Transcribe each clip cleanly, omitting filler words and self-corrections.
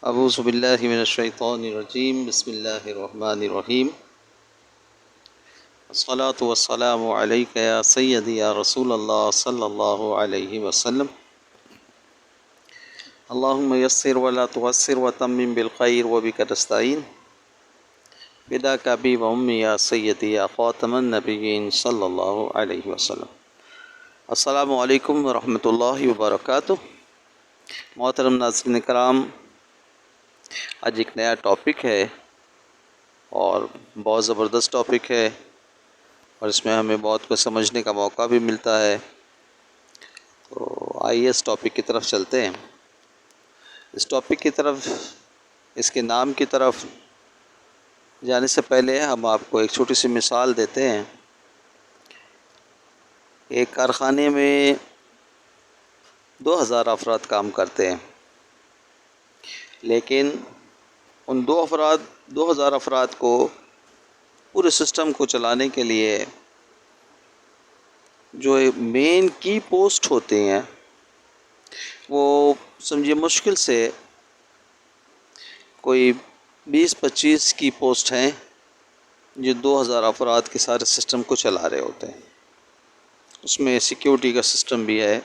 اعوذ باللہ من الشیطان الرجیم بسم اللہ الرحمن الرحیم الصلاۃ والسلام علیک یا سیدی یا رسول اللہ صلی اللہ علیہ وسلم اللہم یسر ولا تعسر وتمم بالخیر وبک نستعین فداک ابی و امی یا سیدی یا خاتم النبیین صلی اللہ علیہ وسلم۔ السلام علیکم ورحمۃ اللہ وبرکاتہ۔ محترم ناظرین کرام، آج ایک نیا ٹاپک ہے اور بہت زبردست ٹاپک ہے، اور اس میں ہمیں بہت کچھ سمجھنے کا موقع بھی ملتا ہے۔ تو آئیے اس ٹاپک کی طرف چلتے ہیں۔ اس ٹاپک کی طرف، اس کے نام کی طرف جانے سے پہلے ہم آپ کو ایک چھوٹی سی مثال دیتے ہیں۔ ایک کارخانے میں 2000 افراد کام کرتے ہیں، لیکن ان 2000 افراد کو پورے سسٹم کو چلانے کے لیے جو مین کی پوسٹ ہوتے ہیں وہ سمجھیے مشکل سے کوئی 20-25 کی پوسٹ ہیں جو 2000 افراد کے سارے سسٹم کو چلا رہے ہوتے ہیں۔ اس میں سیکیورٹی کا سسٹم بھی ہے،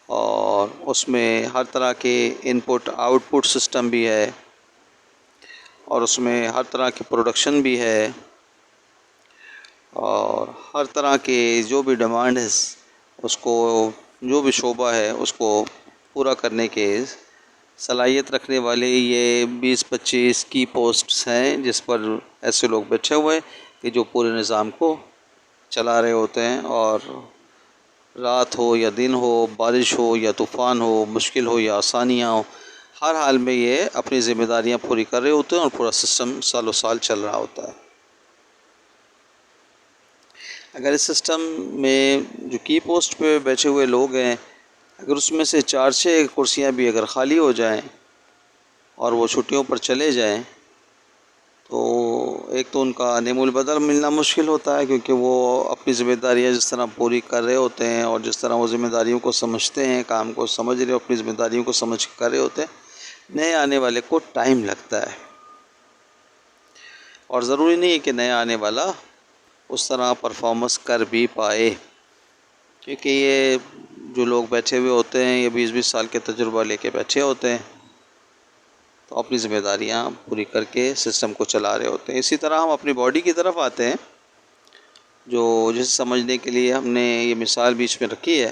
اور اس میں ہر طرح کے ان پٹ آؤٹ پٹ سسٹم بھی ہے، اور اس میں ہر طرح کی پروڈکشن بھی ہے، اور ہر طرح کے جو بھی ڈیمانڈ ہے اس کو، جو بھی شعبہ ہے اس کو پورا کرنے کے صلاحیت رکھنے والے یہ 20-25 کی پوسٹس ہیں، جس پر ایسے لوگ بیٹھے ہوئے ہیں کہ جو پورے نظام کو چلا رہے ہوتے ہیں، اور رات ہو یا دن ہو، بارش ہو یا طوفان ہو، مشکل ہو یا آسانیاں ہو، ہر حال میں یہ اپنی ذمہ داریاں پوری کر رہے ہوتے ہیں، اور پورا سسٹم سالوں سال چل رہا ہوتا ہے۔ اگر اس سسٹم میں جو کی پوسٹ پہ بیٹھے ہوئے لوگ ہیں، اگر اس میں سے 4-6 کرسیاں بھی اگر خالی ہو جائیں اور وہ چھٹیوں پر چلے جائیں، تو ایک تو ان کا نعم البدل ملنا مشکل ہوتا ہے، کیونکہ وہ اپنی ذمہ داریاں جس طرح پوری کر رہے ہوتے ہیں اور جس طرح وہ ذمہ داریوں کو سمجھتے ہیں، کام کو سمجھ رہے، اپنی ذمہ داریوں کو سمجھ کر رہے ہوتے ہیں، نئے آنے والے کو ٹائم لگتا ہے، اور ضروری نہیں ہے کہ نیا آنے والا اس طرح پرفارمنس کر بھی پائے، کیونکہ یہ جو لوگ بیٹھے ہوئے ہوتے ہیں یہ 20-20 سال کے تجربہ لے کے بیٹھے ہوتے ہیں، تو اپنی ذمہ داریاں پوری کر کے سسٹم کو چلا رہے ہوتے ہیں۔ اسی طرح ہم اپنی باڈی کی طرف آتے ہیں، جو جسے سمجھنے کے لیے ہم نے یہ مثال بیچ میں رکھی ہے۔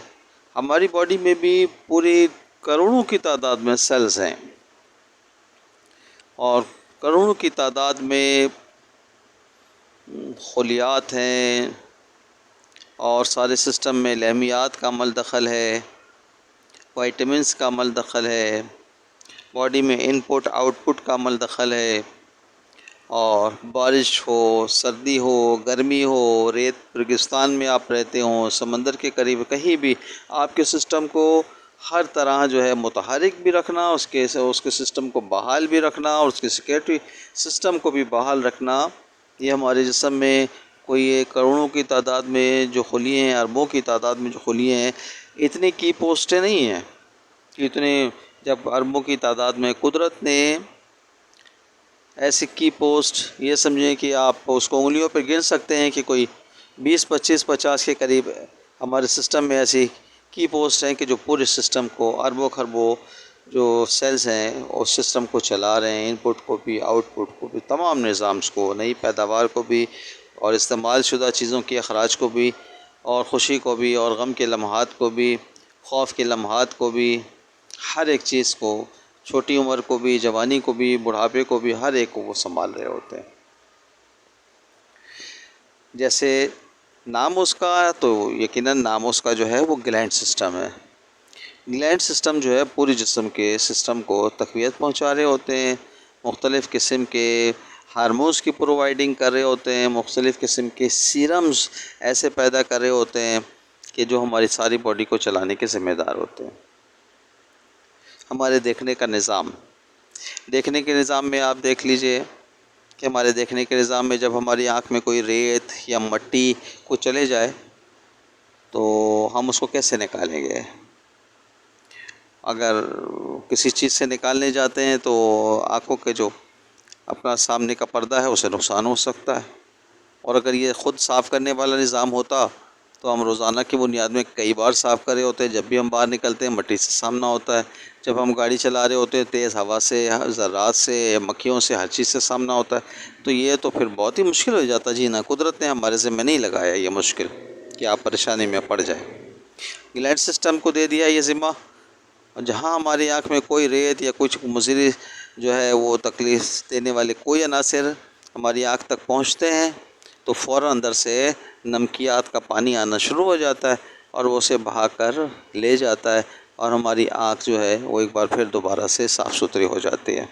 ہماری باڈی میں بھی پوری کروڑوں کی تعداد میں سیلز ہیں، اور کروڑوں کی تعداد میں خلیات ہیں، اور سارے سسٹم میں لحمیات کا عمل دخل ہے، وائٹامنس کا عمل دخل ہے، باڈی میں ان پٹ آؤٹ پٹ کا عمل دخل ہے، اور بارش ہو، سردی ہو، گرمی ہو، ریت ریگستان میں آپ رہتے ہوں، سمندر کے قریب، کہیں بھی آپ کے سسٹم کو ہر طرح جو ہے متحرک بھی رکھنا، اس کے سسٹم کو بحال بھی رکھنا، اور اس کے سیکورٹی سسٹم کو بھی بحال رکھنا، یہ ہمارے جسم میں کوئی ایک کروڑوں کی تعداد میں جو خلیے ہیں، اربوں کی تعداد میں جو خلیے ہیں، اتنی کی پوسٹیں نہیں ہیں۔ اتنے جب اربوں کی تعداد میں قدرت نے ایسی کی پوسٹ، یہ سمجھیں کہ آپ اس کو انگلیوں پہ گن سکتے ہیں کہ کوئی 20-25-50 کے قریب ہمارے سسٹم میں ایسی کی پوسٹ ہیں کہ جو پورے سسٹم کو، اربوں خربوں جو سیلز ہیں اس سسٹم کو چلا رہے ہیں، ان پٹ کو بھی، آؤٹ پٹ کو بھی، تمام نظامز کو، نئی پیداوار کو بھی، اور استعمال شدہ چیزوں کے اخراج کو بھی، اور خوشی کو بھی، اور غم کے لمحات کو بھی، خوف کے لمحات کو بھی، ہر ایک چیز کو، چھوٹی عمر کو بھی، جوانی کو بھی، بڑھاپے کو بھی، ہر ایک کو وہ سنبھال رہے ہوتے ہیں۔ جیسے نام اس کا، تو یقیناً نام اس کا جو ہے وہ گلینڈ سسٹم ہے۔ گلینڈ سسٹم جو ہے پوری جسم کے سسٹم کو تقویت پہنچا رہے ہوتے ہیں، مختلف قسم کے ہارمونز کی پرووائڈنگ کر رہے ہوتے ہیں، مختلف قسم کے سیرمز ایسے پیدا کر رہے ہوتے ہیں کہ جو ہماری ساری باڈی کو چلانے کے ذمہ دار ہوتے ہیں۔ ہمارے دیکھنے کا نظام، دیکھنے کے نظام میں آپ دیکھ لیجئے کہ ہمارے دیکھنے کے نظام میں جب ہماری آنکھ میں کوئی ریت یا مٹی کو چلے جائے تو ہم اس کو کیسے نکالیں گے؟ اگر کسی چیز سے نکالنے جاتے ہیں تو آنکھوں کے جو اپنا سامنے کا پردہ ہے اسے نقصان ہو سکتا ہے، اور اگر یہ خود صاف کرنے والا نظام ہوتا تو ہم روزانہ کی بنیاد میں کئی بار صاف کرے ہوتے. جب بھی ہم باہر نکلتے ہیں مٹی سے سامنا ہوتا ہے، جب ہم گاڑی چلا رہے ہوتے ہیں تیز ہوا سے، ذرات سے، مکھیوں سے، ہر چیز سے سامنا ہوتا ہے. تو یہ تو پھر بہت ہی مشکل ہو جاتا جی نا. قدرت نے ہمارے ذمہ نہیں لگایا یہ مشکل کہ آپ پریشانی میں پڑ جائیں. گلینڈ سسٹم کو دے دیا یہ ذمہ، جہاں ہماری آنکھ میں کوئی ریت یا کچھ مضر جو ہے وہ تکلیف دینے والے کوئی عناصر ہماری آنکھ تک پہنچتے ہیں تو فوراً اندر سے نمکیات کا پانی آنا شروع ہو جاتا ہے اور وہ اسے بہا کر لے جاتا ہے، اور ہماری آنکھ جو ہے وہ ایک بار پھر دوبارہ سے صاف ستھری ہو جاتی ہے.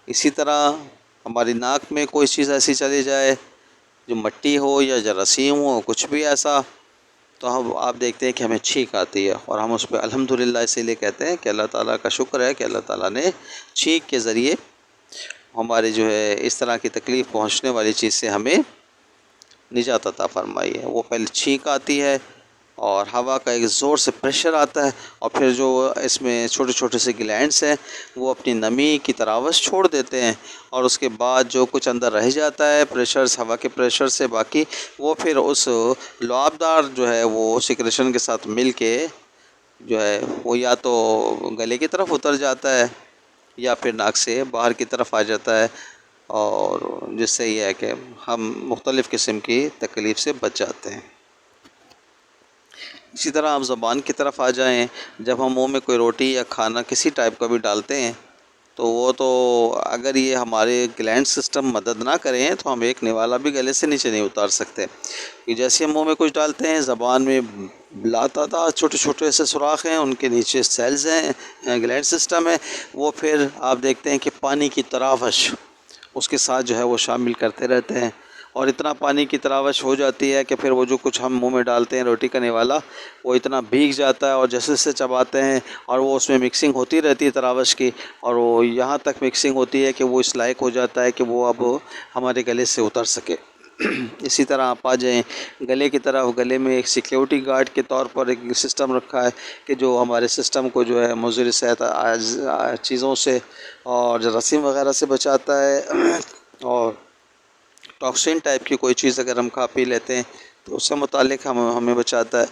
اسی طرح ہماری ناک میں کوئی چیز ایسی چلی جائے جو مٹی ہو یا جراثیم ہو، کچھ بھی ایسا، تو ہم آپ دیکھتے ہیں کہ ہمیں چھینک آتی ہے، اور ہم اس پہ الحمدللہ اسی لیے کہتے ہیں کہ اللہ تعالیٰ کا شکر ہے کہ اللہ تعالیٰ نے چھینک کے ذریعے ہمارے جو ہے اس طرح کی تکلیف پہنچنے والی چیز سے ہمیں نجات عطا فرمائی ہے. وہ پہلے چھینک آتی ہے اور ہوا کا ایک زور سے پریشر آتا ہے، اور پھر جو اس میں چھوٹے چھوٹے سے گلینڈس ہیں وہ اپنی نمی کی تراوش چھوڑ دیتے ہیں، اور اس کے بعد جو کچھ اندر رہ جاتا ہے پریشر، ہوا کے پریشر سے، باقی وہ پھر اس لعاب دار جو ہے وہ سیکریشن کے ساتھ مل کے جو ہے وہ یا تو گلے کی طرف اتر جاتا ہے یا پھر ناک سے باہر کی طرف آ جاتا ہے، اور جس سے یہ ہے کہ ہم مختلف قسم کی تکلیف سے بچ جاتے ہیں. اسی طرح آپ زبان کی طرف آ جائیں. جب ہم منہ میں کوئی روٹی یا کھانا کسی ٹائپ کا بھی ڈالتے ہیں تو وہ تو اگر یہ ہمارے گلینڈ سسٹم مدد نہ کریں تو ہم ایک نوالا بھی گلے سے نیچے نہیں اتار سکتے. کہ جیسے ہم منہ میں کچھ ڈالتے ہیں زبان میں لاتعداد چھوٹے چھوٹے سے سوراخ ہیں، ان کے نیچے سیلز ہیں، گلینڈ سسٹم ہے، وہ پھر آپ دیکھتے ہیں کہ پانی کی تراوش اس کے ساتھ جو ہے وہ شامل کرتے رہتے ہیں، اور اتنا پانی کی تراوش ہو جاتی ہے کہ پھر وہ جو کچھ ہم منہ میں ڈالتے ہیں روٹی کا نوالا وہ اتنا بھیگ جاتا ہے، اور جیسے جیسے چباتے ہیں اور وہ اس میں مکسنگ ہوتی رہتی ہے تراوش کی، اور وہ یہاں تک مکسنگ ہوتی ہے کہ وہ اس لائق ہو جاتا ہے کہ وہ اب ہمارے گلے سے اتر سکے. اسی طرح آپ آ جائیں گلے کی طرف. گلے میں ایک سیکیورٹی گارڈ کے طور پر ایک سسٹم رکھا ہے کہ جو ہمارے سسٹم کو جو ہے مضر صحت چیزوں سے اور جراثیم وغیرہ سے بچاتا ہے، اور ٹاکسین ٹائپ کی کوئی چیز اگر ہم کھا پی لیتے ہیں تو اس سے متعلق ہمیں بچاتا ہے.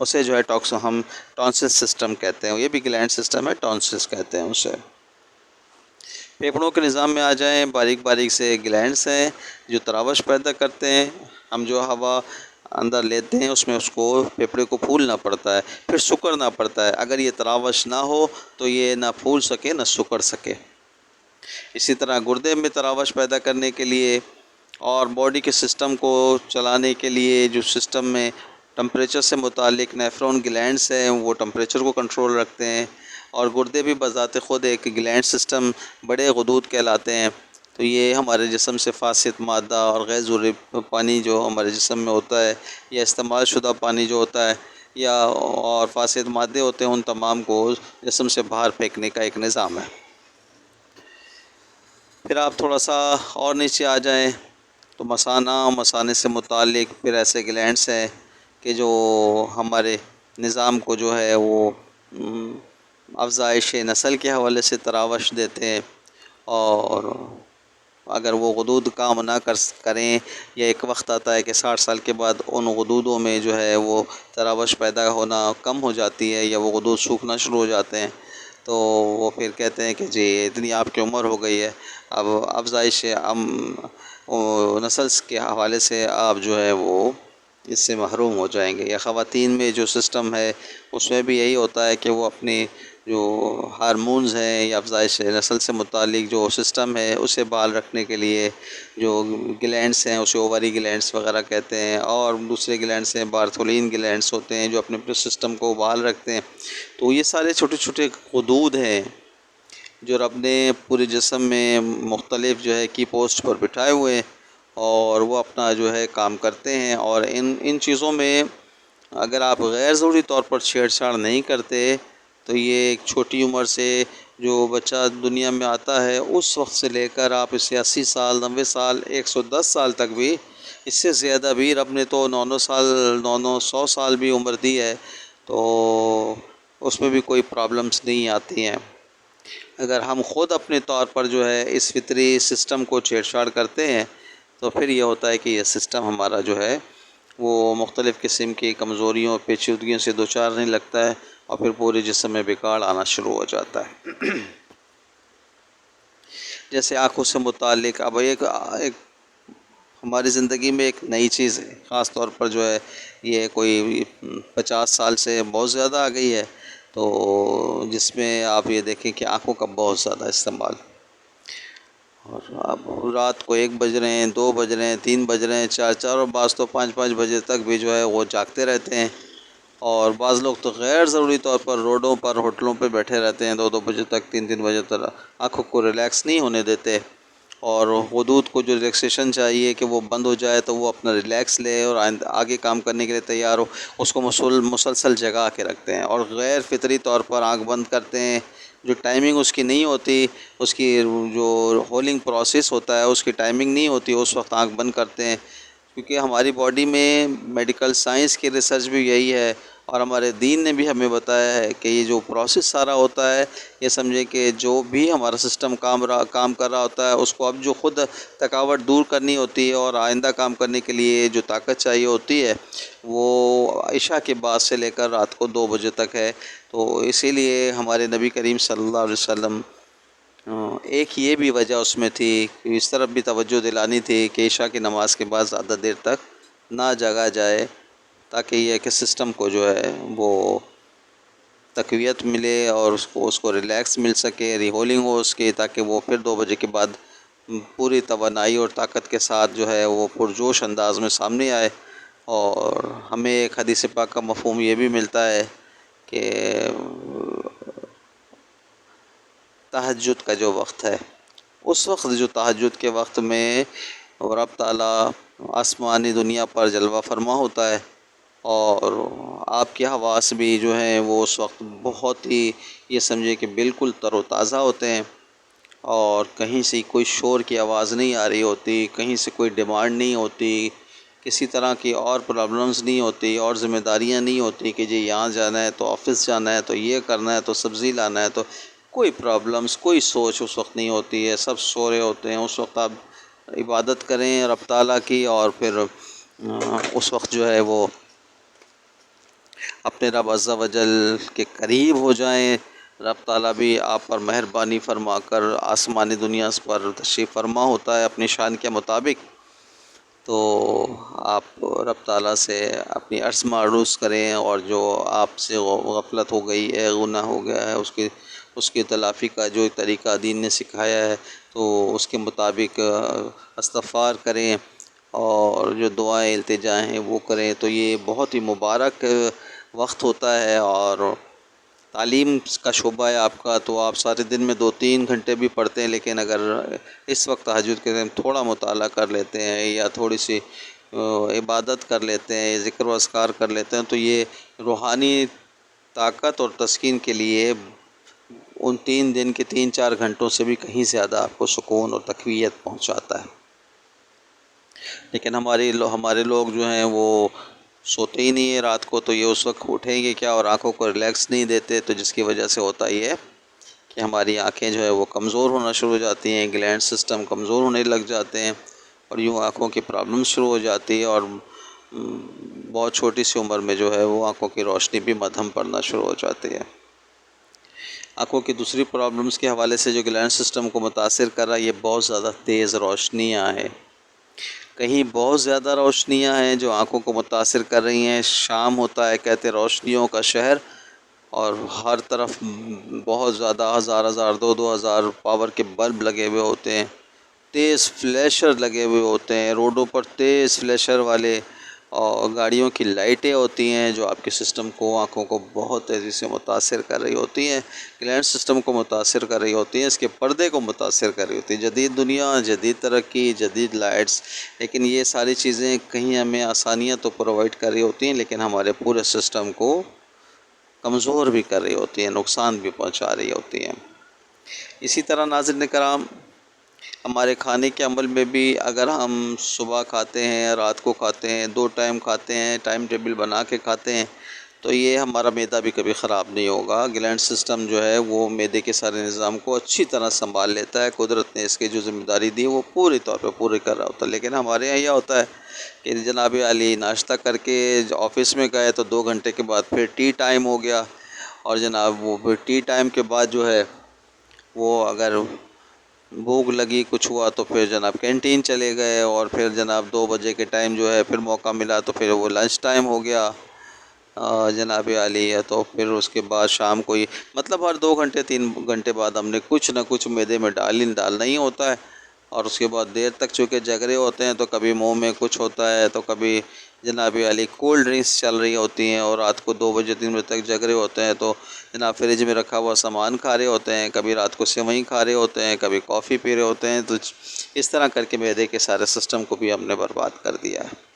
اسے جو ہے ہم ٹانسل سسٹم کہتے ہیں. یہ بھی گلینڈ سسٹم ہے، ٹانسلس کہتے ہیں اسے. پھیپھڑوں کے نظام میں آ جائیں. باریک باریک سے گلینڈس ہیں جو تراوش پیدا کرتے ہیں. ہم جو ہوا اندر لیتے ہیں اس میں اس کو پھیپھڑے کو پھولنا پڑتا ہے، پھر سکڑنا پڑتا ہے. اگر یہ تراوش نہ ہو تو یہ نہ پھول سکے نہ سکڑ سکے. اسی طرح گردے میں تراوش پیدا کرنے کے لیے اور باڈی کے سسٹم کو چلانے کے لیے جو سسٹم میں ٹمپریچر سے متعلق نیفرون گلینڈس ہیں وہ ٹمپریچر کو کنٹرول رکھتے ہیں، اور گردے بھی بذات خود ایک گلینڈ سسٹم بڑے غدود کہلاتے ہیں. تو یہ ہمارے جسم سے فاسد مادہ اور غیر ضروری پانی جو ہمارے جسم میں ہوتا ہے یا استعمال شدہ پانی جو ہوتا ہے یا اور فاسد مادے ہوتے ہیں ان تمام کو جسم سے باہر پھینکنے کا ایک نظام ہے. پھر آپ تھوڑا سا اور نیچے آ جائیں تو مثانے سے متعلق پھر ایسے گلینڈس ہیں کہ جو ہمارے نظام کو جو ہے وہ افزائش نسل کے حوالے سے تراوش دیتے ہیں، اور اگر وہ غدود کام نہ کریں یا ایک وقت آتا ہے کہ 60 سال کے بعد ان غدودوں میں جو ہے وہ تراوش پیدا ہونا کم ہو جاتی ہے یا وہ غدود سوکھنا شروع ہو جاتے ہیں، تو وہ پھر کہتے ہیں کہ جی اتنی آپ کی عمر ہو گئی ہے، اب افزائش نسل کے حوالے سے آپ جو ہے وہ اس سے محروم ہو جائیں گے. یا خواتین میں جو سسٹم ہے اس میں بھی یہی ہوتا ہے کہ وہ اپنی جو ہارمونز ہیں یا افزائش نسل سے متعلق جو سسٹم ہے اسے بحال رکھنے کے لیے جو گلینڈس ہیں اسے اووری گلینڈس وغیرہ کہتے ہیں، اور دوسرے گلینڈس ہیں بارتھولین گلینڈس ہوتے ہیں جو اپنے سسٹم کو بحال رکھتے ہیں. تو یہ سارے چھوٹے چھوٹے غدود ہیں جو رب نے پورے جسم میں مختلف جو ہے کی پوسٹ پر بٹھائے ہوئے ہیں، اور وہ اپنا جو ہے کام کرتے ہیں. اور ان چیزوں میں اگر آپ غیر ضروری طور پر چھیڑ چھاڑ نہیں کرتے تو یہ ایک چھوٹی عمر سے جو بچہ دنیا میں آتا ہے اس وقت سے لے کر آپ اسے 80 سال 90 سال 110 سال تک بھی، اس سے زیادہ بھی رب نے تو 900 سال 100 سال بھی عمر دی ہے. تو اس میں بھی کوئی پرابلمس نہیں آتی ہیں۔ اگر ہم خود اپنے طور پر جو ہے اس فطری سسٹم کو چھیڑ چھاڑ کرتے ہیں تو پھر یہ ہوتا ہے کہ یہ سسٹم ہمارا جو ہے وہ مختلف قسم کی کمزوریوں پیچیدگیوں سے دوچار نہیں لگتا ہے، اور پھر پورے جسم میں بگاڑ آنا شروع ہو جاتا ہے۔ جیسے آنکھوں سے متعلق اب ایک ہماری زندگی میں ایک نئی چیز ہے، خاص طور پر جو ہے یہ کوئی 50 سال سے بہت زیادہ آ گئی ہے، تو جس میں آپ یہ دیکھیں کہ آنکھوں کا بہت زیادہ استعمال، اور اب رات کو 1 بج رہے ہیں، 2 بج رہے ہیں، 3 بج رہے ہیں، 4 اور بعض تو 5 بجے تک بھی جو ہے وہ جاگتے رہتے ہیں، اور بعض لوگ تو غیر ضروری طور پر روڈوں پر ہوٹلوں پہ بیٹھے رہتے ہیں 2 بجے تک، 3 بجے تک، آنکھوں کو ریلیکس نہیں ہونے دیتے، اور حدود کو جو ریلیکسیشن چاہیے کہ وہ بند ہو جائے تو وہ اپنا ریلیکس لے اور آگے کام کرنے کے لیے تیار ہو، اس کو مسلسل جگا کے رکھتے ہیں، اور غیر فطری طور پر آنکھ بند کرتے ہیں، جو ٹائمنگ اس کی نہیں ہوتی، اس کی جو ہولنگ پروسیس ہوتا ہے اس کی ٹائمنگ نہیں ہوتی، اس وقت آنکھ بند کرتے ہیں، کیونکہ ہماری باڈی میں میڈیکل سائنس کی ریسرچ بھی یہی ہے، اور ہمارے دین نے بھی ہمیں بتایا ہے کہ یہ جو پروسیس سارا ہوتا ہے، یہ سمجھے کہ جو بھی ہمارا سسٹم کام کر رہا ہوتا ہے اس کو اب جو خود تھکاوٹ دور کرنی ہوتی ہے اور آئندہ کام کرنے کے لیے جو طاقت چاہیے ہوتی ہے وہ عشاء کے بعد سے لے کر رات کو 2 بجے تک ہے۔ تو اسی لیے ہمارے نبی کریم صلی اللہ علیہ وسلم ایک یہ بھی وجہ اس میں تھی کہ اس طرف بھی توجہ دلانی تھی کہ عشاء کی نماز کے بعد زیادہ دیر تک نہ جگا جائے، تاکہ یہ کہ سسٹم کو جو ہے وہ تقویت ملے اور اس کو ریلیکس مل سکے، ریہولنگ ہو اس کی، تاکہ وہ پھر 2 بجے کے بعد پوری توانائی اور طاقت کے ساتھ جو ہے وہ پرجوش انداز میں سامنے آئے۔ اور ہمیں ایک حدیث پاک کا مفہوم یہ بھی ملتا ہے کہ تہجد کا جو وقت ہے، اس وقت جو تہجد کے وقت میں رب تعالیٰ آسمانی دنیا پر جلوہ فرما ہوتا ہے، اور آپ کے حواس بھی جو ہیں وہ اس وقت بہت ہی یہ سمجھے کہ بالکل تر و تازہ ہوتے ہیں، اور کہیں سے کوئی شور کی آواز نہیں آ رہی ہوتی، کہیں سے کوئی ڈیمانڈ نہیں ہوتی، کسی طرح کی اور پرابلمز نہیں ہوتی، اور ذمہ داریاں نہیں ہوتی کہ جی یہاں جانا ہے تو آفس جانا ہے تو یہ کرنا ہے تو سبزی لانا ہے، تو کوئی پرابلمز کوئی سوچ اس وقت نہیں ہوتی ہے، سب سو رہے ہوتے ہیں، اس وقت آپ عبادت کریں رب تعالیٰ کی، اور پھر اس وقت جو ہے وہ اپنے رب عز و جل کے قریب ہو جائیں، رب تعالیٰ بھی آپ پر مہربانی فرما کر آسمانی دنیا پر تشریف فرما ہوتا ہے اپنی شان کے مطابق، تو آپ رب تعالیٰ سے اپنی عرض معروض کریں، اور جو آپ سے غفلت ہو گئی ہے، گناہ ہو گیا ہے، اس کی تلافی کا جو طریقہ دین نے سکھایا ہے تو اس کے مطابق استغفار کریں، اور جو دعائیں التجا ہیں وہ کریں، تو یہ بہت ہی مبارک وقت ہوتا ہے۔ اور تعلیم کا شعبہ ہے آپ کا، تو آپ سارے دن میں 2-3 گھنٹے بھی پڑھتے ہیں، لیکن اگر اس وقت تہجد کے دن تھوڑا مطالعہ کر لیتے ہیں یا تھوڑی سی عبادت کر لیتے ہیں، ذکر و اذکار کر لیتے ہیں، تو یہ روحانی طاقت اور تسکین کے لیے ان 3 دن کے 3-4 گھنٹوں سے بھی کہیں زیادہ آپ کو سکون اور تقویت پہنچاتا ہے۔ لیکن ہمارے لوگ جو ہیں وہ سوتے ہی نہیں ہیں رات کو، تو یہ اس وقت اٹھیں گے کیا، اور آنکھوں کو ریلیکس نہیں دیتے، تو جس کی وجہ سے ہوتا ہی ہے کہ ہماری آنکھیں جو ہے وہ کمزور ہونا شروع ہو جاتی ہیں، گلینڈ سسٹم کمزور ہونے لگ جاتے ہیں، اور یوں آنکھوں کی پرابلم شروع ہو جاتی ہے، اور بہت چھوٹی سی عمر میں جو ہے وہ آنکھوں کی روشنی بھی مدھم پڑنا شروع ہو جاتی ہے۔ آنکھوں کی دوسری پرابلمز کے حوالے سے جو گلینڈ سسٹم کو متاثر کر رہا ہے، یہ بہت زیادہ تیز روشنیاں ہیں، کہیں بہت زیادہ روشنیاں ہیں جو آنکھوں کو متاثر کر رہی ہیں۔ شام ہوتا ہے کہتے روشنیوں کا شہر، اور ہر طرف بہت زیادہ 1000 2000 پاور کے بلب لگے ہوئے ہوتے ہیں، تیز فلیشر لگے ہوئے ہوتے ہیں روڈوں پر، تیز فلیشر والے، اور گاڑیوں کی لائٹیں ہوتی ہیں جو آپ کے سسٹم کو، آنکھوں کو بہت تیزی سے متاثر کر رہی ہوتی ہیں، گلینڈ سسٹم کو متاثر کر رہی ہوتی ہیں، اس کے پردے کو متاثر کر رہی ہوتی ہیں۔ جدید دنیا، جدید ترقی، جدید لائٹس، لیکن یہ ساری چیزیں کہیں ہمیں آسانیاں تو پرووائڈ کر رہی ہوتی ہیں، لیکن ہمارے پورے سسٹم کو کمزور بھی کر رہی ہوتی ہیں، نقصان بھی پہنچا رہی ہوتی ہیں۔ اسی طرح ناظرین کرام، ہمارے کھانے کے عمل میں بھی اگر ہم صبح کھاتے ہیں، رات کو کھاتے ہیں، 2 ٹائم کھاتے ہیں، ٹائم ٹیبل بنا کے کھاتے ہیں، تو یہ ہمارا معدہ بھی کبھی خراب نہیں ہوگا۔ گلینڈ سسٹم جو ہے وہ معدے کے سارے نظام کو اچھی طرح سنبھال لیتا ہے۔ قدرت نے اس کی جو ذمہ داری دی ہے وہ پوری طور پہ پورے کر رہا ہوتا ہے۔ لیکن ہمارے یہاں یہ ہوتا ہے کہ جناب علی ناشتہ کر کے آفس میں گئے تو 2 گھنٹے کے بعد پھر ٹی ٹائم ہو گیا، اور جناب وہ پھر ٹی ٹائم کے بعد جو ہے وہ اگر بھوک لگی کچھ ہوا تو پھر جناب کینٹین چلے گئے، اور پھر جناب 2 بجے کے ٹائم جو ہے پھر موقع ملا تو پھر وہ لنچ ٹائم ہو گیا جناب علی ہے۔ تو پھر اس کے بعد شام کو مطلب ہر 2 گھنٹے 3 گھنٹے بعد ہم نے کچھ نہ کچھ معدے میں ڈالنا ہی ہوتا ہے۔ اور اس کے بعد دیر تک چونکہ جگ رہے ہوتے ہیں تو کبھی منہ میں کچھ ہوتا ہے، تو کبھی جناب علی کولڈ ڈرنکس چل رہی ہوتی ہیں، اور رات کو 2 بجے 3 بجے تک جگ رہے ہوتے ہیں تو جناب فریج میں رکھا ہوا سامان کھا رہے ہوتے ہیں، کبھی رات کو سیوئیں کھا رہے ہوتے ہیں، کبھی کافی پی رہے ہوتے ہیں۔ تو اس طرح کر کے معدے کے سارے سسٹم کو بھی ہم نے برباد کر دیا ہے۔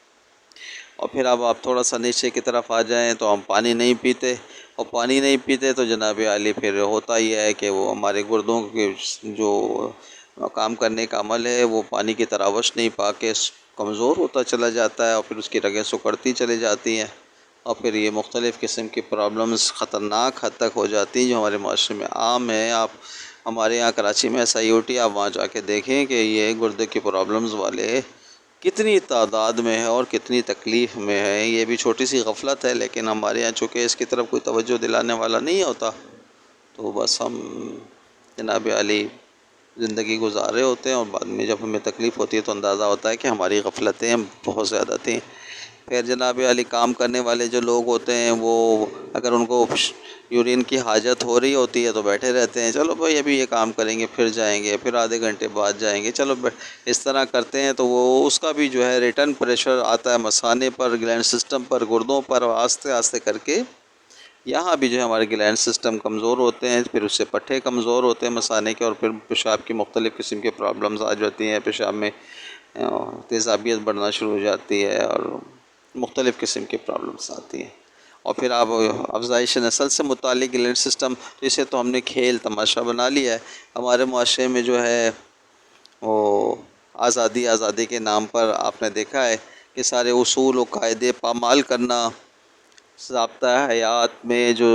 اور پھر اب آپ تھوڑا سا نیچے کی طرف آ جائیں تو ہم پانی نہیں پیتے، اور پانی نہیں پیتے تو جناب عالی پھر ہوتا یہ ہے کہ وہ ہمارے گردوں کے جو کام کرنے کا عمل ہے وہ پانی کی تراوش نہیں پا کے کمزور ہوتا چلا جاتا ہے، اور پھر اس کی رگیں سکڑتی چلی جاتی ہیں، اور پھر یہ مختلف قسم کی پرابلمز خطرناک حد تک ہو جاتی ہیں جو ہمارے معاشرے میں عام ہیں۔ آپ ہمارے یہاں کراچی میں SIOT آپ وہاں جا کے دیکھیں کہ یہ گردے کی پرابلمز والے کتنی تعداد میں ہے اور کتنی تکلیف میں ہے۔ یہ بھی چھوٹی سی غفلت ہے، لیکن ہمارے یہاں چونکہ اس کی طرف کوئی توجہ دلانے والا نہیں ہوتا تو بس ہم جناب علی زندگی گزار رہے ہوتے ہیں، اور بعد میں جب ہمیں تکلیف ہوتی ہے تو اندازہ ہوتا ہے کہ ہماری غفلتیں بہت زیادہ تھیں۔ پھر جناب علی کام کرنے والے جو لوگ ہوتے ہیں وہ اگر ان کو یورین کی حاجت ہو رہی ہوتی ہے تو بیٹھے رہتے ہیں، چلو بھائی ابھی یہ کام کریں گے پھر جائیں گے، پھر آدھے گھنٹے بعد جائیں گے، چلو اس طرح کرتے ہیں تو وہ اس کا بھی جو ہے ریٹرن پریشر آتا ہے مثانے پر، گلینڈ سسٹم پر، گردوں پر، اور آہستہ آہستہ کر کے یہاں بھی جو ہے ہمارے گلینڈ سسٹم کمزور ہوتے ہیں، پھر اس سے پٹھے کمزور ہوتے ہیں مثانے کے، اور پھر پیشاب کی مختلف قسم کے پرابلمز آ جاتی ہیں، پیشاب میں تیزابیت بڑھنا شروع ہو جاتی ہے، اور مختلف قسم کی پرابلمز آتی ہیں۔ اور پھر آپ افزائش نسل سے متعلق گلینڈ سسٹم، اسے تو ہم نے کھیل تماشا بنا لیا ہے۔ ہمارے معاشرے میں جو ہے وہ آزادی کے نام پر آپ نے دیکھا ہے کہ سارے اصول و قاعدے پامال کرنا، ضابطہ حیات میں جو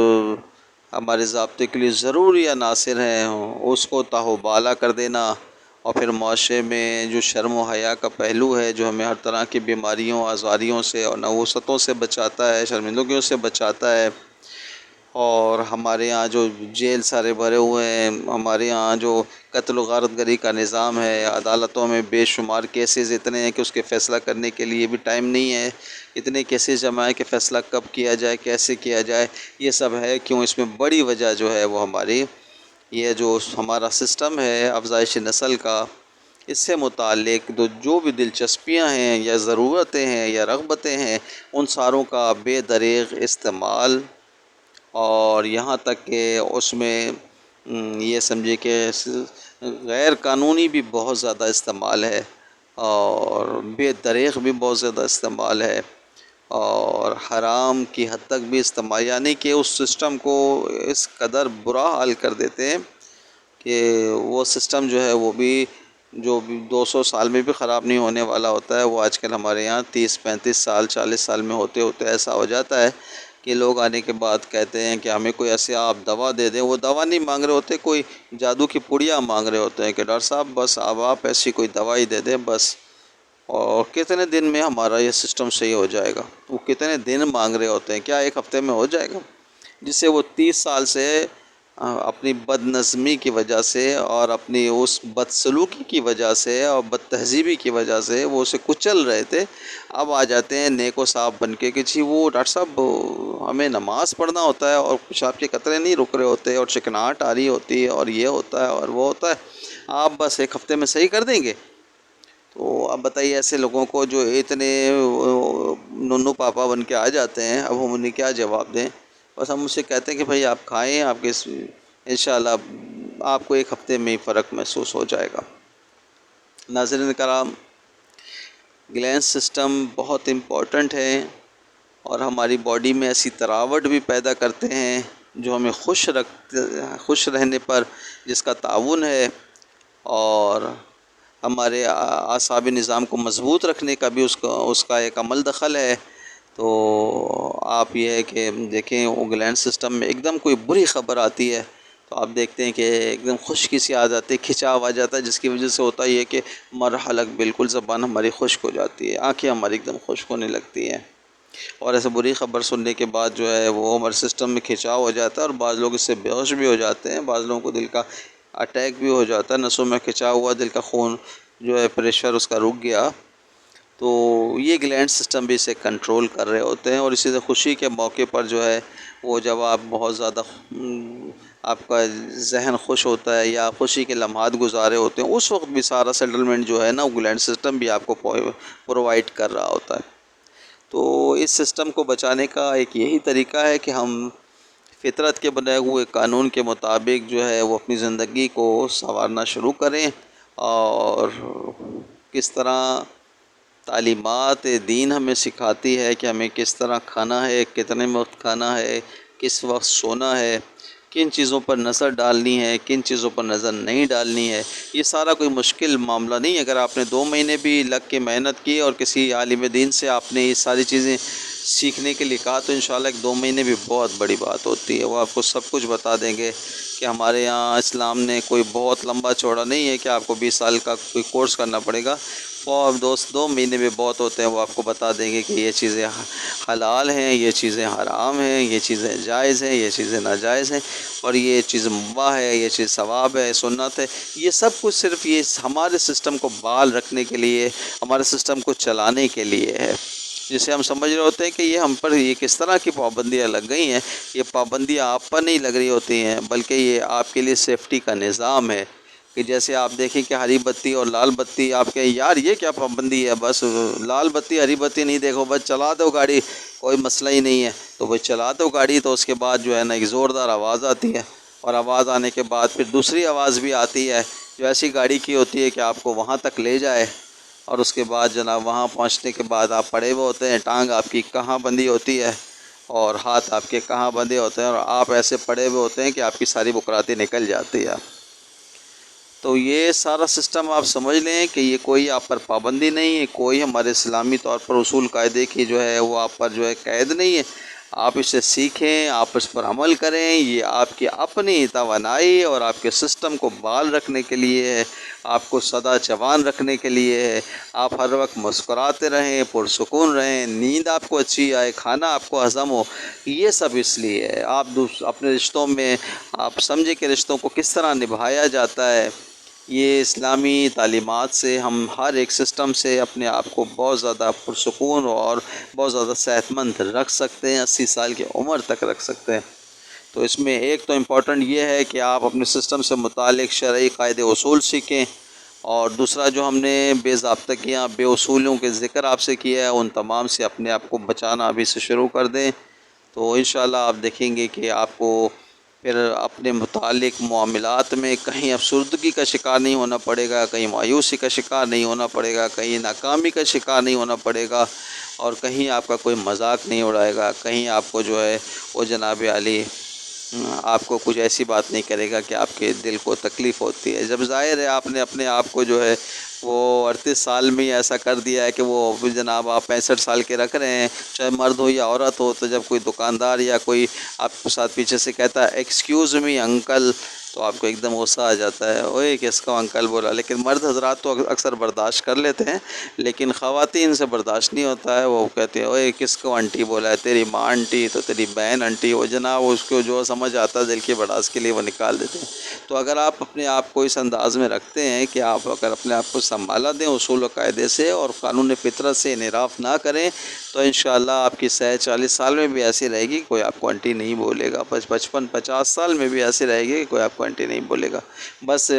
ہمارے ضابطے کے لیے ضروری عناصر ہیں اس کو تاہوبالا کر دینا، اور پھر معاشرے میں جو شرم و حیا کا پہلو ہے جو ہمیں ہر طرح کی بیماریوں، آزاریوں سے اور نوستوں سے بچاتا ہے، شرمندگیوں سے بچاتا ہے۔ اور ہمارے یہاں جو جیل سارے بھرے ہوئے ہیں، ہمارے یہاں جو قتل و غارت گری کا نظام ہے، عدالتوں میں بے شمار کیسز اتنے ہیں کہ اس کے فیصلہ کرنے کے لیے بھی ٹائم نہیں ہے، اتنے کیسز جمع ہے کہ فیصلہ کب کیا جائے، کیسے کیا جائے، یہ سب ہے کیوں؟ اس میں بڑی وجہ جو ہے وہ ہماری یہ جو ہمارا سسٹم ہے افزائش نسل کا، اس سے متعلق جو بھی دلچسپیاں ہیں یا ضرورتیں ہیں یا رغبتیں ہیں، ان ساروں کا بے دریغ استعمال، اور یہاں تک کہ اس میں یہ سمجھے کہ غیر قانونی بھی بہت زیادہ استعمال ہے، اور بے دریغ بھی بہت زیادہ استعمال ہے، اور حرام کی حد تک بھی استعمال، یعنی کہ اس سسٹم کو اس قدر برا حال کر دیتے ہیں کہ وہ سسٹم جو ہے وہ بھی جو 200 سال میں بھی خراب نہیں ہونے والا ہوتا ہے، وہ آج کل ہمارے یہاں 30 35 سال 40 سال میں ہوتے ہوتے ایسا ہو جاتا ہے کہ لوگ آنے کے بعد کہتے ہیں کہ ہمیں کوئی ایسے آپ دوا دے دیں۔ وہ دوا نہیں مانگ رہے ہوتے، کوئی جادو کی پڑیا مانگ رہے ہوتے ہیں کہ ڈاکٹر صاحب بس اب آپ ایسی کوئی دوائی دے دیں بس، اور کتنے دن میں ہمارا یہ سسٹم صحیح ہو جائے گا۔ وہ کتنے دن مانگ رہے ہوتے ہیں، کیا 1 ہفتے میں ہو جائے گا؟ جس سے وہ 30 سال سے اپنی بد نظمی کی وجہ سے اور اپنی اس بد سلوکی کی وجہ سے اور بد تہذیبی کی وجہ سے وہ اسے کچل رہے تھے، اب آ جاتے ہیں نیک و صاف بن کے کہ جی وہ ڈاکٹر صاحب ہمیں نماز پڑھنا ہوتا ہے اور پیشاب کے قطرے نہیں رک رہے ہوتے، اور چکناہٹ آ رہی ہوتی ہے، اور یہ ہوتا ہے اور وہ ہوتا ہے، آپ بس 1 ہفتے میں صحیح کر دیں گے۔ تو اب بتائیے ایسے لوگوں کو جو اتنے ننو پاپا بن کے آ جاتے ہیں، اب ہم انہیں کیا جواب دیں؟ بس ہم ان سے کہتے ہیں کہ بھائی آپ کھائیں، آپ کے انشاءاللہ آپ کو 1 ہفتے میں ہی فرق محسوس ہو جائے گا۔ ناظرین کرام، گلینڈ سسٹم بہت امپورٹنٹ ہے، اور ہماری باڈی میں ایسی تراوٹ بھی پیدا کرتے ہیں جو ہمیں خوش رہنے پر جس کا تعاون ہے، اور ہمارے اعصابی نظام کو مضبوط رکھنے کا بھی اس کا ایک عمل دخل ہے۔ تو آپ یہ ہے کہ دیکھیں وہ گلینڈ سسٹم میں ایک دم کوئی بری خبر آتی ہے تو آپ دیکھتے ہیں کہ ایک دم خشکی سی آ جاتی ہے، کھنچاؤ آ جاتا ہے، جس کی وجہ سے ہوتا یہ کہ مرحلق بالکل زبان ہماری خشک ہو جاتی ہے، آنکھیں ہماری ایک دم خشک ہونے لگتی ہیں، اور ایسے بری خبر سننے کے بعد جو ہے وہ ہمارے سسٹم میں کھنچاؤ ہو جاتا ہے، اور بعض لوگ اس سے بے ہوش بھی ہو جاتے ہیں، بعض لوگوں کو دل کا اٹیک بھی ہو جاتا ہے، نسوں میں کھنچاؤ ہوا، دل کا خون جو ہے پریشر اس کا رک گیا، تو یہ گلینڈ سسٹم بھی اسے کنٹرول کر رہے ہوتے ہیں، اور اسی سے خوشی کے موقع پر جو ہے وہ جب آپ بہت زیادہ آپ کا ذہن خوش ہوتا ہے یا خوشی کے لمحات گزارے ہوتے ہیں، اس وقت بھی سارا سیٹلمنٹ جو ہے نا وہ گلینڈ سسٹم بھی آپ کو پرووائڈ کر رہا ہوتا ہے۔ تو اس سسٹم کو بچانے کا ایک یہی طریقہ ہے کہ ہم فطرت کے بنائے ہوئے قانون کے مطابق جو ہے وہ اپنی زندگی کو سنوارنا شروع کریں، اور کس طرح تعلیمات دین ہمیں سکھاتی ہے کہ ہمیں کس طرح کھانا ہے، کتنے وقت کھانا ہے، کس وقت سونا ہے، کن چیزوں پر نظر ڈالنی ہے، کن چیزوں پر نظر نہیں ڈالنی ہے، یہ سارا کوئی مشکل معاملہ نہیں ہے۔ اگر آپ نے 2 مہینے بھی لگ کے محنت کی اور کسی عالم دین سے آپ نے یہ ساری چیزیں سیکھنے کے لیے کہا تو انشاءاللہ ایک 2 مہینے بھی بہت بڑی بات ہوتی ہے، وہ آپ کو سب کچھ بتا دیں گے کہ ہمارے یہاں اسلام نے کوئی بہت لمبا چوڑا نہیں ہے کہ آپ کو 20 سال کا کوئی کورس کرنا پڑے گا، اور 2 مہینے میں بہت ہوتے ہیں، وہ آپ کو بتا دیں گے کہ یہ چیزیں حلال ہیں، یہ چیزیں حرام ہیں، یہ چیزیں جائز ہیں، یہ چیزیں ناجائز ہیں، اور یہ چیز مباح ہے، یہ چیز ثواب ہے، سنت ہے، یہ سب کچھ صرف یہ ہمارے سسٹم کو بحال رکھنے کے لیے، ہمارے سسٹم کو چلانے کے لیے ہے، جسے ہم سمجھ رہے ہوتے ہیں کہ یہ ہم پر یہ کس طرح کی پابندیاں لگ گئی ہیں۔ یہ پابندیاں آپ پر نہیں لگ رہی ہوتی ہیں، بلکہ یہ آپ کے لیے سیفٹی کا نظام ہے، کہ جیسے آپ دیکھیں کہ ہری بتی اور لال بتی آپ کے یار یہ کیا پابندی ہے، بس لال بتی ہری بتی نہیں دیکھو، بس چلا دو گاڑی، کوئی مسئلہ ہی نہیں ہے، تو بس چلا دو گاڑی، تو اس کے بعد جو ہے نا ایک زوردار آواز آتی ہے، اور آواز آنے کے بعد پھر دوسری آواز بھی آتی ہے جو ایسی گاڑی کی ہوتی ہے کہ آپ کو وہاں تک لے جائے، اور اس کے بعد جناب وہاں پہنچنے کے بعد آپ پڑے ہوئے ہوتے ہیں، ٹانگ آپ کی کہاں بندھی ہوتی ہے اور ہاتھ آپ کے کہاں بندھے ہوتے ہیں، اور آپ ایسے پڑے ہوئے ہوتے ہیں کہ آپ کی ساری بکراتی نکل جاتی ہے۔ تو یہ سارا سسٹم آپ سمجھ لیں کہ یہ کوئی آپ پر پابندی نہیں ہے، کوئی ہمارے اسلامی طور پر اصول قاعدے کی جو ہے وہ آپ پر جو ہے قید نہیں ہے، آپ اسے سیکھیں، آپ اس پر عمل کریں، یہ آپ کی اپنی توانائی اور آپ کے سسٹم کو بحال رکھنے کے لیے ہے، آپ کو سدا جوان رکھنے کے لیے ہے، آپ ہر وقت مسکراتے رہیں، پرسکون رہیں، نیند آپ کو اچھی آئے، کھانا آپ کو ہضم ہو، یہ سب اس لیے ہے۔ آپ اپنے رشتوں میں آپ سمجھیں کہ رشتوں کو کس طرح نبھایا جاتا ہے، یہ اسلامی تعلیمات سے ہم ہر ایک سسٹم سے اپنے آپ کو بہت زیادہ پرسکون اور بہت زیادہ صحت مند رکھ سکتے ہیں، 80 سال کی عمر تک رکھ سکتے ہیں۔ تو اس میں ایک تو امپورٹنٹ یہ ہے کہ آپ اپنے سسٹم سے متعلق شرعی قاعدے اصول سیکھیں، اور دوسرا جو ہم نے بے ضابطگیاں، بے اصولوں کے ذکر آپ سے کیا ہے، ان تمام سے اپنے آپ کو بچانا ابھی سے شروع کر دیں، تو انشاءاللہ آپ دیکھیں گے کہ آپ کو پھر اپنے متعلق معاملات میں کہیں افسردگی کا شکار نہیں ہونا پڑے گا، کہیں مایوسی کا شکار نہیں ہونا پڑے گا، کہیں ناکامی کا شکار نہیں ہونا پڑے گا، اور کہیں آپ کا کوئی مذاق نہیں اڑائے گا، کہیں آپ کو جو ہے وہ جناب علی آپ کو کچھ ایسی بات نہیں کرے گا کہ آپ کے دل کو تکلیف ہوتی ہے۔ جب ظاہر ہے آپ نے اپنے آپ کو جو ہے وہ 38 سال میں ہی ایسا کر دیا ہے کہ وہ جناب آپ 65 سال کے رکھ رہے ہیں، چاہے مرد ہو یا عورت ہو، تو جب کوئی دکاندار یا کوئی آپ کے ساتھ پیچھے سے کہتا ہے ایکسکیوز می انکل، تو آپ کو ایک دم غصہ آ جاتا ہے، اوئے کس کو انکل بولا۔ لیکن مرد حضرات تو اکثر برداشت کر لیتے ہیں، لیکن خواتین سے برداشت نہیں ہوتا ہے، وہ کہتے ہیں اوئے کس کو آنٹی بولا ہے، تیری ماں آنٹی تو تیری بہن آنٹی، وہ جناب اس کو جو سمجھ آتا ہے دل کی بڑاس کے لیے وہ نکال دیتے ہیں۔ تو اگر آپ اپنے آپ کو اس انداز میں رکھتے ہیں کہ آپ اگر اپنے آپ کو سنبھالا دیں اصول و قاعدے سے اور قانون فطرت سے انحراف نہ کریں، تو انشاءاللہ آپ کی صحت 40 سال میں بھی ایسی رہے گی، کوئی آپ کو آنٹی نہیں بولے گا، 55-50 سال میں بھی ایسی رہے گی، کوئی آپ کو آنٹی نہیں بولے گا۔ بس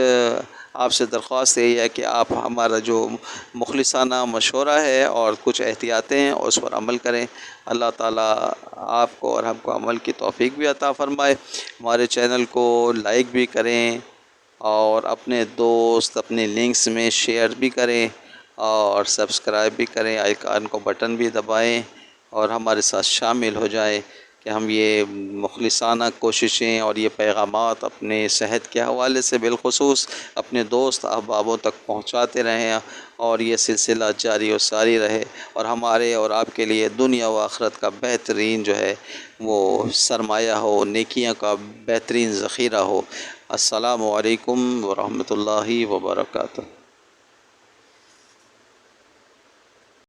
آپ سے درخواست یہی ہے کہ آپ ہمارا جو مخلصانہ مشورہ ہے اور کچھ احتیاطیں ہیں اس پر عمل کریں۔ اللہ تعالیٰ آپ کو اور ہم کو عمل کی توفیق بھی عطا فرمائے۔ ہمارے چینل کو لائک بھی کریں، اور اپنے دوست اپنے لنکس میں شیئر بھی کریں، اور سبسکرائب بھی کریں، آئیکن کو بٹن بھی دبائیں، اور ہمارے ساتھ شامل ہو جائیں۔ کہ ہم یہ مخلصانہ کوششیں اور یہ پیغامات اپنے صحت کے حوالے سے بالخصوص اپنے دوست احبابوں تک پہنچاتے رہیں، اور یہ سلسلہ جاری و ساری رہے، اور ہمارے اور آپ کے لیے دنیا و آخرت کا بہترین جو ہے وہ سرمایہ ہو، نیکیاں کا بہترین ذخیرہ ہو۔ السلام علیکم ورحمۃ اللہ وبرکاتہ۔